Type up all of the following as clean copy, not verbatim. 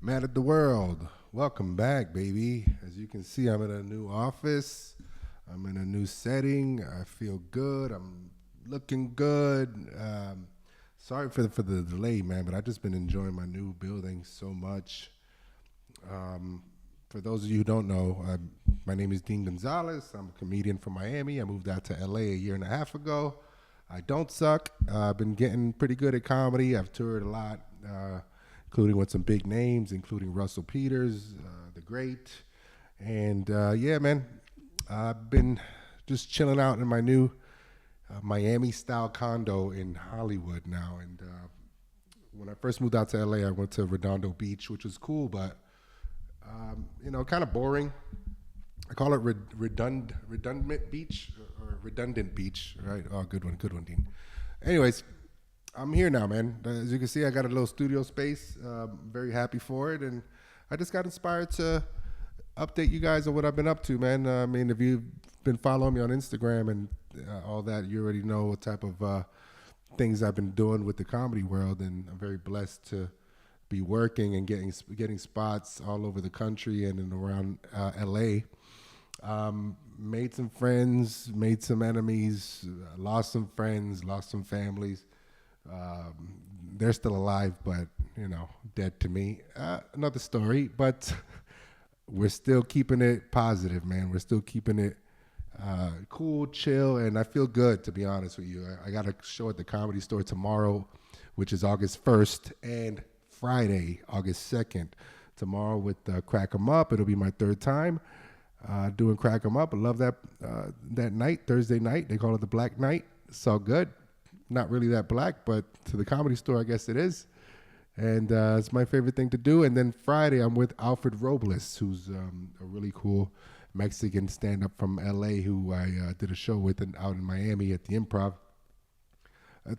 Man of the world, welcome back, baby. As you can see, I'm in a new office. I'm in a new setting. I feel good. I'm looking good. Sorry for the delay, man, but I've just been enjoying my new building so much. For those of you who don't know, my name is Dean Gonzalez. I'm a comedian from Miami. I moved out to LA a year and a half ago. I don't suck. I've been getting pretty good at comedy. I've toured a lot. Including with some big names, including Russell Peters, the great. And yeah, man, I've been just chilling out in my new Miami-style condo in Hollywood now. And when I first moved out to LA, I went to Redondo Beach, which was cool, but, kind of boring. I call it redundant beach or redundant beach, right? Oh, good one, Dean. Anyways, I'm here now, man. As you can see, I got a little studio space. Very happy for it, and I just got inspired to update you guys on what I've been up to, man. I mean, if you've been following me on Instagram and all that, you already know what type of things I've been doing with the comedy world, and I'm very blessed to be working and getting spots all over the country and in around LA. Made some friends, made some enemies, lost some friends, lost some families. They're still alive, but dead to me. Another story, but we're still keeping it positive, man. We're still keeping it cool, chill, and I feel good, to be honest with you. I got a show at the Comedy Store tomorrow, which is August 1st, and Friday, August 2nd. Tomorrow with Crack 'em Up. It'll be my third time doing Crack 'em Up. I love that night, Thursday night. They call it the Black Night. It's all good. Not really that black, but to the Comedy Store, I guess it is. And it's my favorite thing to do. And then Friday, I'm with Alfred Robles, who's a really cool Mexican stand-up from L.A. who I did a show with out in Miami at the Improv.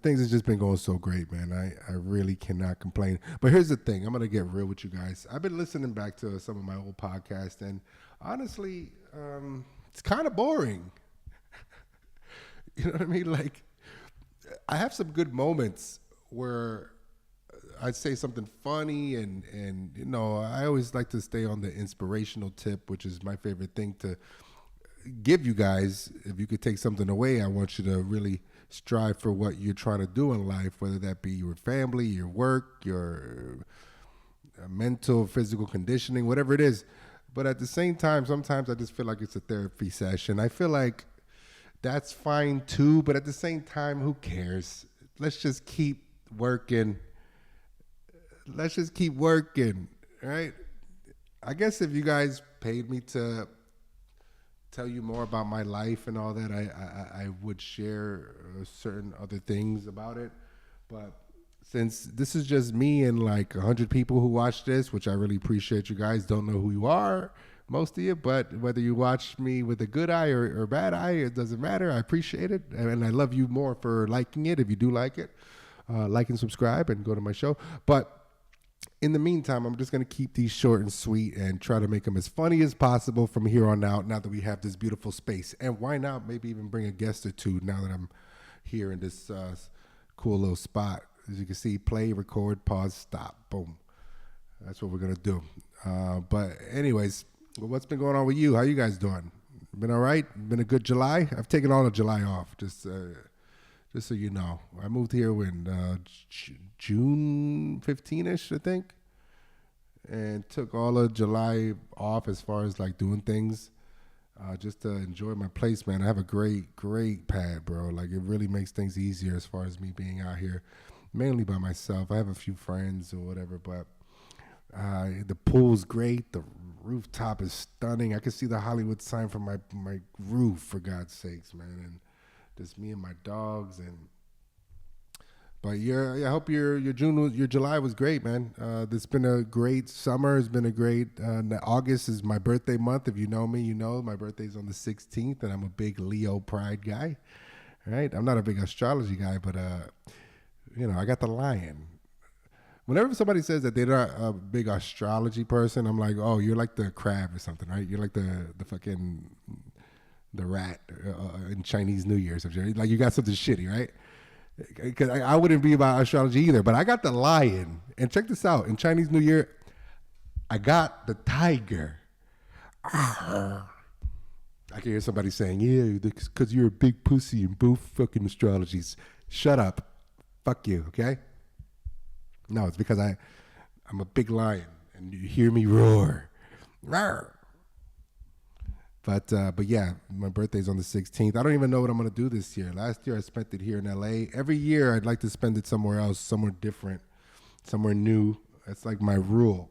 Things have just been going so great, man. I really cannot complain. But here's the thing. I'm going to get real with you guys. I've been listening back to some of my old podcasts, and honestly, it's kind of boring. You know what I mean? Like, I have some good moments where I'd say something funny and I always like to stay on the inspirational tip, which is my favorite thing to give you guys. If you could take something away, I want you to really strive for what you're trying to do in life, whether that be your family, your work, your mental, physical conditioning, whatever it is. But at the same time, sometimes I just feel like it's a therapy session. I feel like that's fine too, but at the same time, who cares? Let's just keep working. Right? I guess if you guys paid me to tell you more about my life and all that, I would share certain other things about it. But since this is just me and like 100 people who watch this, which I really appreciate, you guys don't know who you are, most of you, but whether you watch me with a good eye or bad eye, it doesn't matter. I appreciate it, and I love you more for liking it. If you do like it, like and subscribe and go to my show. But in the meantime, I'm just going to keep these short and sweet and try to make them as funny as possible from here on out, now that we have this beautiful space. And why not maybe even bring a guest or two now that I'm here in this cool little spot. As you can see, play, record, pause, stop, boom. That's what we're going to do. But anyways, what's been going on with you? How you guys doing? Been all right? Been a good July? I've taken all of July off, just so you know. I moved here when June 15-ish, I think, and took all of July off as far as like doing things, just to enjoy my place, man. I have a great pad, bro. Like, it really makes things easier as far as me being out here, mainly by myself. I have a few friends or whatever, but the pool's great. The rooftop is stunning. I can see the Hollywood sign from my roof, for God's sakes, man. And just me and my dogs. But I hope your July was great, man. It's been a great summer. It's been a great August is my birthday month. If you know me, you know my birthday's on the 16th, and I'm a big Leo pride guy. Right? I'm not a big astrology guy, but I got the lion. Whenever somebody says that they're not a big astrology person, I'm like, oh, you're like the crab or something, right? You're like the fucking the rat in Chinese New Year. Like, you got something shitty, right? Because I wouldn't be about astrology either, but I got the lion. And check this out. In Chinese New Year, I got the tiger. I can hear somebody saying, yeah, because you're a big pussy in both fucking astrologies. Shut up. Fuck you, okay? No, it's because I'm a big lion and you hear me roar. Rawr. But yeah, my birthday's on the 16th. I don't even know what I'm going to do this year. Last year I spent it here in LA. Every year I'd like to spend it somewhere else, somewhere different, somewhere new. That's like my rule.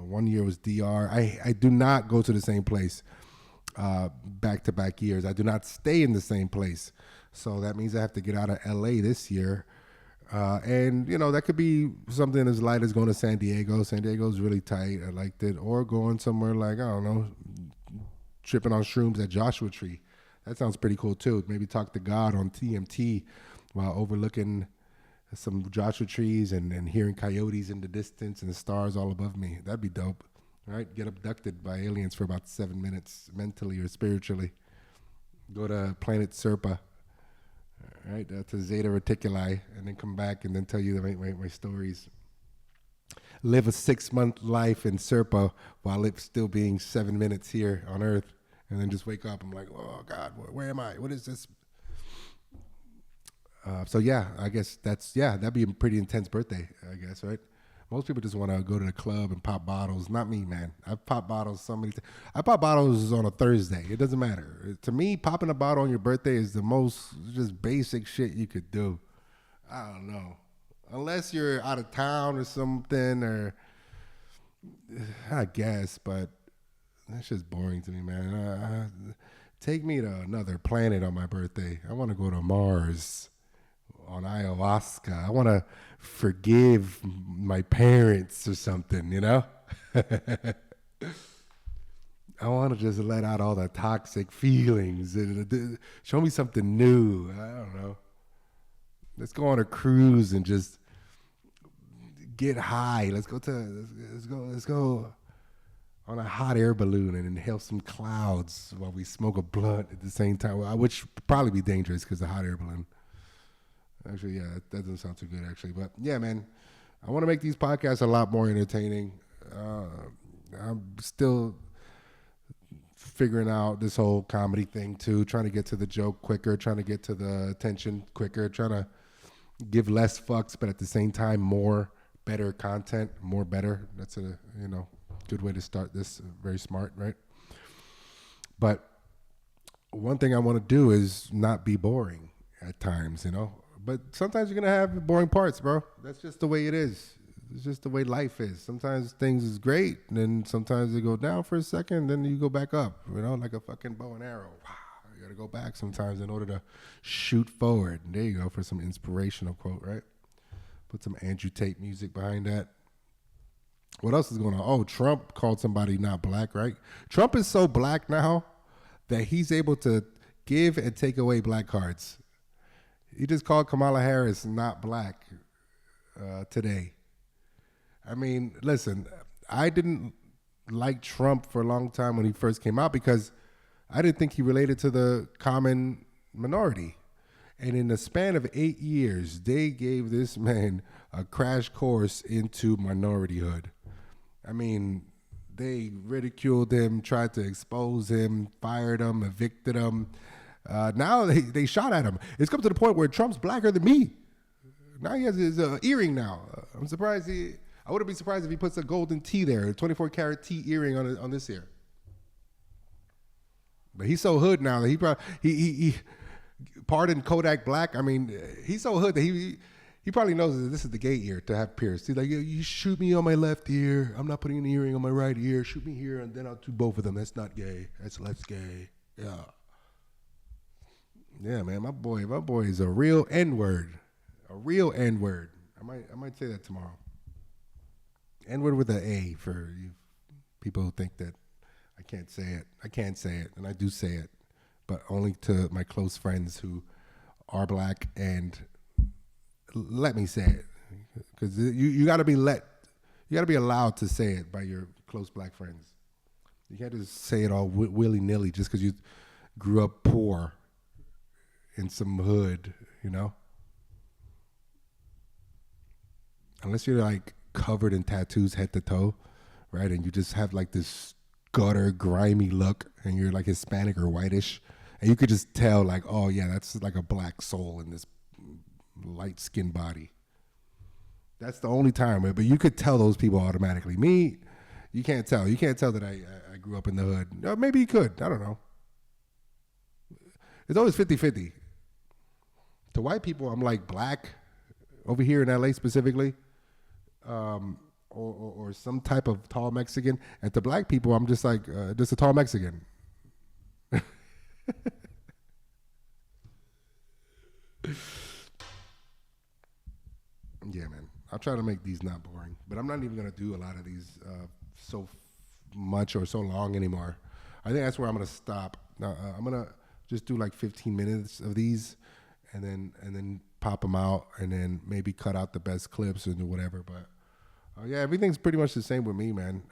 One year was DR. I do not go to the same place back-to-back years. I do not stay in the same place. So that means I have to get out of LA this year. And, you know, that could be something as light as going to San Diego. San Diego's really tight. I liked it. Or going somewhere like, I don't know, tripping on shrooms at Joshua Tree. That sounds pretty cool, too. Maybe talk to God on TMT while overlooking some Joshua trees and hearing coyotes in the distance and the stars all above me. That'd be dope. Right? Get abducted by aliens for about 7 minutes, mentally or spiritually. Go to planet Serpa, right? To Zeta Reticuli, and then come back and then tell you my stories. Live a 6-month life in Serpa while it's still being 7 minutes here on Earth, and then just wake up. I'm like, oh God, where am I? What is this? So yeah, I guess that'd be a pretty intense birthday, I guess, right? Most people just want to go to the club and pop bottles. Not me, man. I've popped bottles so many times. I pop bottles on a Thursday. It doesn't matter. To me, popping a bottle on your birthday is the most just basic shit you could do. I don't know. Unless you're out of town or something, or I guess, but that's just boring to me, man. Take me to another planet on my birthday. I want to go to Mars on ayahuasca. I want to forgive my parents or something, you know? I want to just let out all the toxic feelings and show me something new. I don't know. Let's go on a cruise and just get high. Let's go on a hot air balloon and inhale some clouds while we smoke a blunt at the same time, which would probably be dangerous because the hot air balloon. Actually, yeah, that doesn't sound too good, actually. But, yeah, man, I want to make these podcasts a lot more entertaining. I'm still figuring out this whole comedy thing, too, trying to get to the joke quicker, trying to get to the attention quicker, trying to give less fucks, but at the same time, more better content, more better. That's a, good way to start this. Very smart, right? But one thing I want to do is not be boring at times, But sometimes you're going to have boring parts, bro. That's just the way it is. It's just the way life is. Sometimes things is great, and then sometimes they go down for a second, then you go back up, like a fucking bow and arrow. Wow. You got to go back sometimes in order to shoot forward. And there you go for some inspirational quote, right? Put some Andrew Tate music behind that. What else is going on? Oh, Trump called somebody not black, right? Trump is so black now that he's able to give and take away black cards. He just called Kamala Harris not black today. I mean, listen, I didn't like Trump for a long time when he first came out because I didn't think he related to the common minority. And in the span of 8 years, they gave this man a crash course into minorityhood. I mean, they ridiculed him, tried to expose him, fired him, evicted him. Now they shot at him. It's come to the point where Trump's blacker than me. Now he has his earring now. I'm surprised I wouldn't be surprised if he puts a golden T there, a 24 karat T earring on this ear. But he's so hood now that he pardon Kodak Black. I mean, he's so hood that he probably knows that this is the gay ear to have pierced. He's like, you shoot me on my left ear. I'm not putting an earring on my right ear. Shoot me here, and then I'll do both of them. That's not gay. That's less gay. Yeah. Yeah, man, my boy is a real N-word. A real N-word. I might say that tomorrow. N-word with an A for you people who think that I can't say it. I can say it, and I do say it, but only to my close friends who are black and let me say it. Because you got to be allowed to say it by your close black friends. You can't just say it all willy-nilly just because you grew up poor in some hood, Unless you're like covered in tattoos head to toe, right? And you just have like this gutter, grimy look, and you're like Hispanic or whitish, and you could just tell, like, oh yeah, that's like a black soul in this light skinned body. That's the only time, but you could tell those people automatically. Me, you can't tell. You can't tell that I grew up in the hood. Maybe you could. I don't know. It's always 50-50. To white people, I'm like black over here in LA specifically, or some type of tall Mexican. And to black people, I'm just like just a tall Mexican. Yeah, man. I'll try to make these not boring, but I'm not even gonna do a lot of these so much or so long anymore. I think that's where I'm gonna stop. Now, I'm gonna just do like 15 minutes of these, and then pop them out, and then maybe cut out the best clips and do whatever. But yeah, everything's pretty much the same with me, man.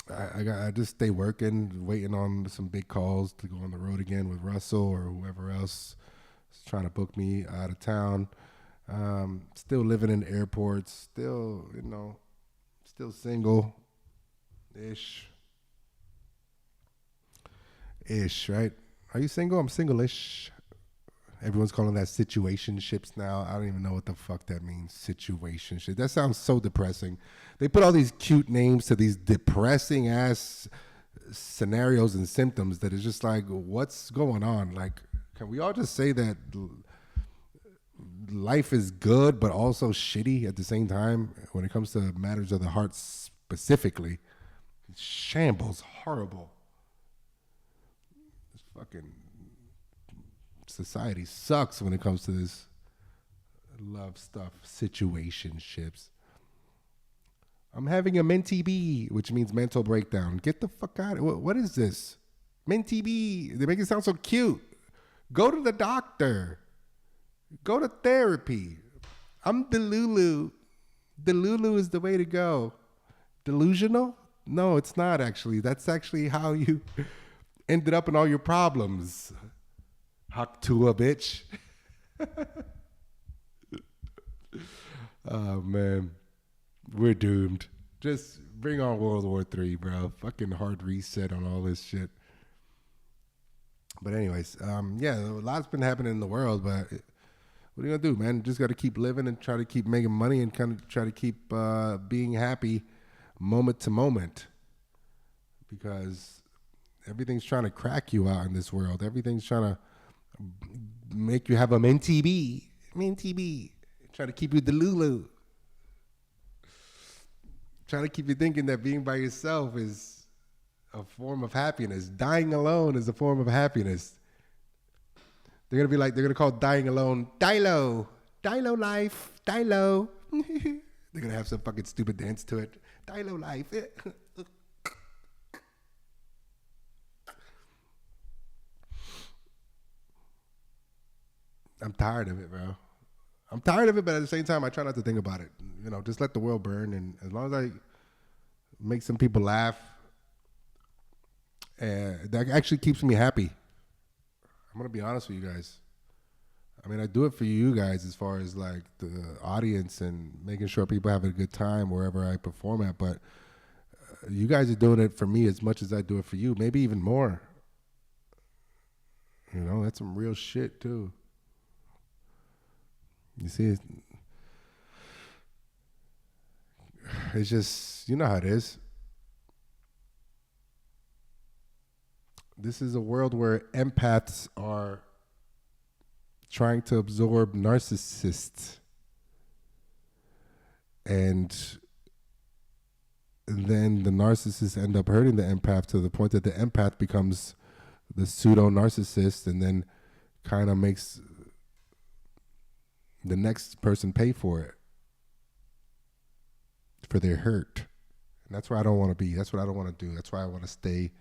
I just stay working, waiting on some big calls to go on the road again with Russell or whoever else is trying to book me out of town. Still living in airports, still, still single ish. Right? Are you single? I'm single-ish. Everyone's calling that situationships now. I don't even know what the fuck that means. Situationship. That sounds so depressing. They put all these cute names to these depressing ass scenarios and symptoms that is just like, what's going on? Like, can we all just say that life is good but also shitty at the same time when it comes to matters of the heart specifically? It's shambles, horrible. This fucking society sucks when it comes to this love stuff, situationships. I'm having a mentee B, which means mental breakdown. Get the fuck out of it. What is this? Mentee B. They make it sound so cute. Go to the doctor. Go to therapy. I'm Delulu. Delulu is the way to go. Delusional? No, it's not actually. That's actually how you ended up in all your problems. Haktua, bitch. Oh, man. We're doomed. Just bring on World War III, bro. Fucking hard reset on all this shit. But anyways, yeah, a lot's been happening in the world, but what are you gonna do, man? Just got to keep living and try to keep making money and kind of try to keep being happy moment to moment, because everything's trying to crack you out in this world. Everything's trying to make you have a mentee B, try to keep you delulu, trying to keep you thinking that being by yourself is a form of happiness. Dying alone is a form of happiness. They're gonna call dying alone Dilo life, Dilo. They're gonna have some fucking stupid dance to it. Dilo life. I'm tired of it, bro. I'm tired of it, but at the same time, I try not to think about it. Just let the world burn, and as long as I make some people laugh, that actually keeps me happy. I'm gonna be honest with you guys. I mean, I do it for you guys as far as like the audience and making sure people have a good time wherever I perform at. But you guys are doing it for me as much as I do it for you, maybe even more. That's some real shit too. You see, it's just, you know how it is. This is a world where empaths are trying to absorb narcissists. And then the narcissists end up hurting the empath to the point that the empath becomes the pseudo narcissist, and then kind of makes the next person pay for it, for their hurt. And that's where I don't want to be. That's what I don't want to do. That's why I want to stay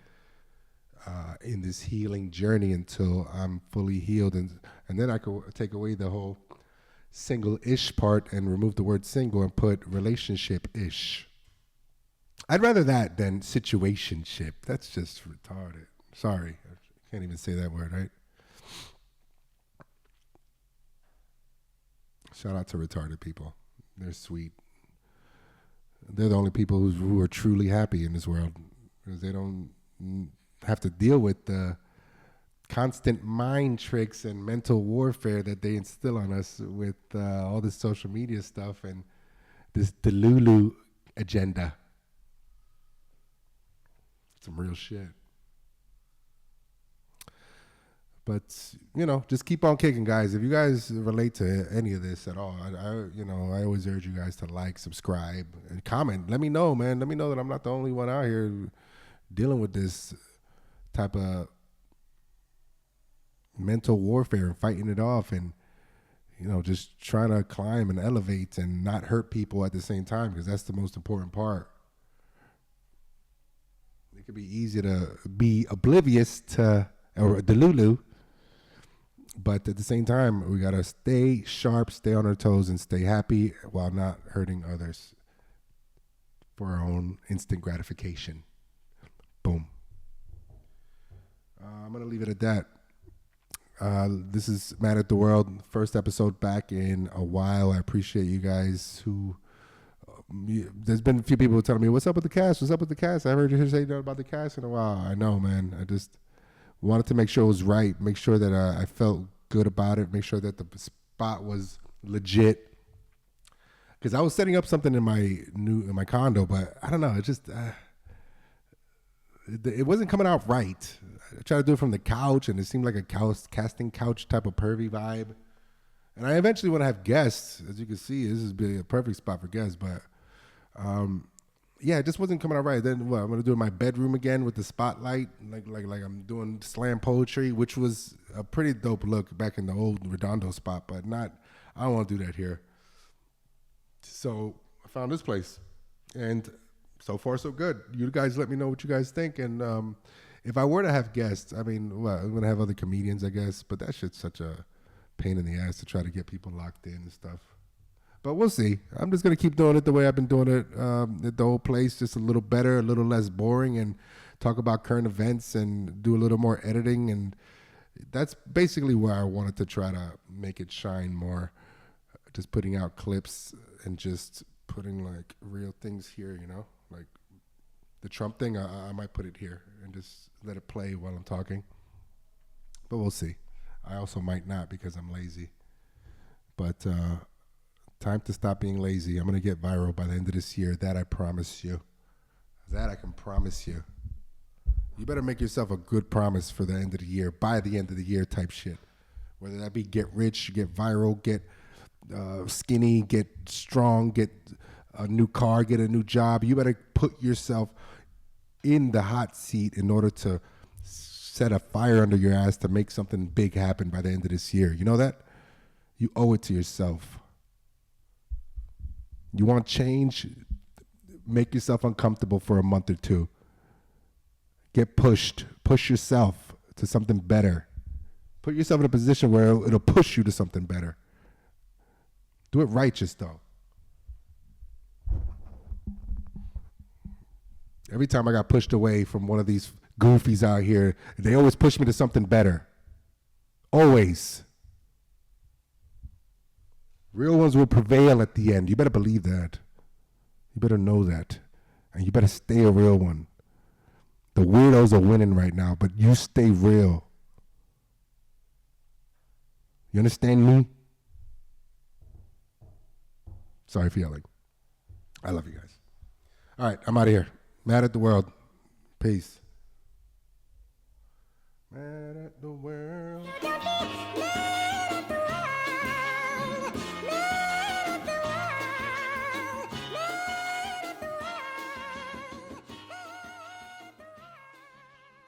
in this healing journey until I'm fully healed. And then I could take away the whole single-ish part and remove the word single and put relationship-ish. I'd rather that than situationship. That's just retarded. Sorry. I can't even say that word, right? Shout out to retarded people. They're sweet. They're the only people who are truly happy in this world because they don't have to deal with the constant mind tricks and mental warfare that they instill on us with all this social media stuff and this Delulu agenda. Some real shit. But just keep on kicking, guys. If you guys relate to any of this at all, I always urge you guys to like, subscribe, and comment. Let me know, man. Let me know that I'm not the only one out here dealing with this type of mental warfare and fighting it off, and just trying to climb and elevate and not hurt people at the same time, because that's the most important part. It could be easy to be oblivious to or delulu. But at the same time, we got to stay sharp, stay on our toes, and stay happy while not hurting others for our own instant gratification. Boom. I'm going to leave it at that. This is Mad at the World, first episode back in a while. I appreciate you guys who... there's been a few people telling me, what's up with the cast? What's up with the cast? I heard you say that about the cast in a while. I know, man. I just... wanted to make sure it was right, make sure that I felt good about it, make sure that the spot was legit. Because I was setting up something in my condo, but I don't know, it just it wasn't coming out right. I tried to do it from the couch, and it seemed like a casting couch type of pervy vibe. And I eventually want to have guests, as you can see. This is be a perfect spot for guests, but yeah, it just wasn't coming out right. Then I'm gonna do it in my bedroom again with the spotlight, like I'm doing slam poetry, which was a pretty dope look back in the old Redondo spot, but not. I don't want to do that here. So I found this place, and so far so good. You guys let me know what you guys think, and if I were to have guests, I mean, I'm gonna have other comedians, I guess, but that shit's such a pain in the ass to try to get people locked in and stuff. But we'll see. I'm just going to keep doing it the way I've been doing it at the old place, just a little better, a little less boring, and talk about current events and do a little more editing. And that's basically where I wanted to try to make it shine more, just putting out clips and just putting like real things here, like the Trump thing. I might put it here and just let it play while I'm talking. But we'll see. I also might not because I'm lazy. But... time to stop being lazy. I'm going to get viral by the end of this year. That I promise you. That I can promise you. You better make yourself a good promise for the end of the year, by the end of the year type shit. Whether that be get rich, get viral, get skinny, get strong, get a new car, get a new job. You better put yourself in the hot seat in order to set a fire under your ass to make something big happen by the end of this year. You know that? You owe it to yourself. You want change? Make yourself uncomfortable for a month or two. Get pushed. Push yourself to something better. Put yourself in a position where it'll push you to something better. Do it righteous, though. Every time I got pushed away from one of these goofies out here, they always push me to something better. Always. Real ones will prevail at the end. You better believe that. You better know that. And you better stay a real one. The weirdos are winning right now, but you stay real. You understand me? Sorry for yelling. I love you guys. All right, I'm out of here. Mad at the world. Peace. Mad at the world.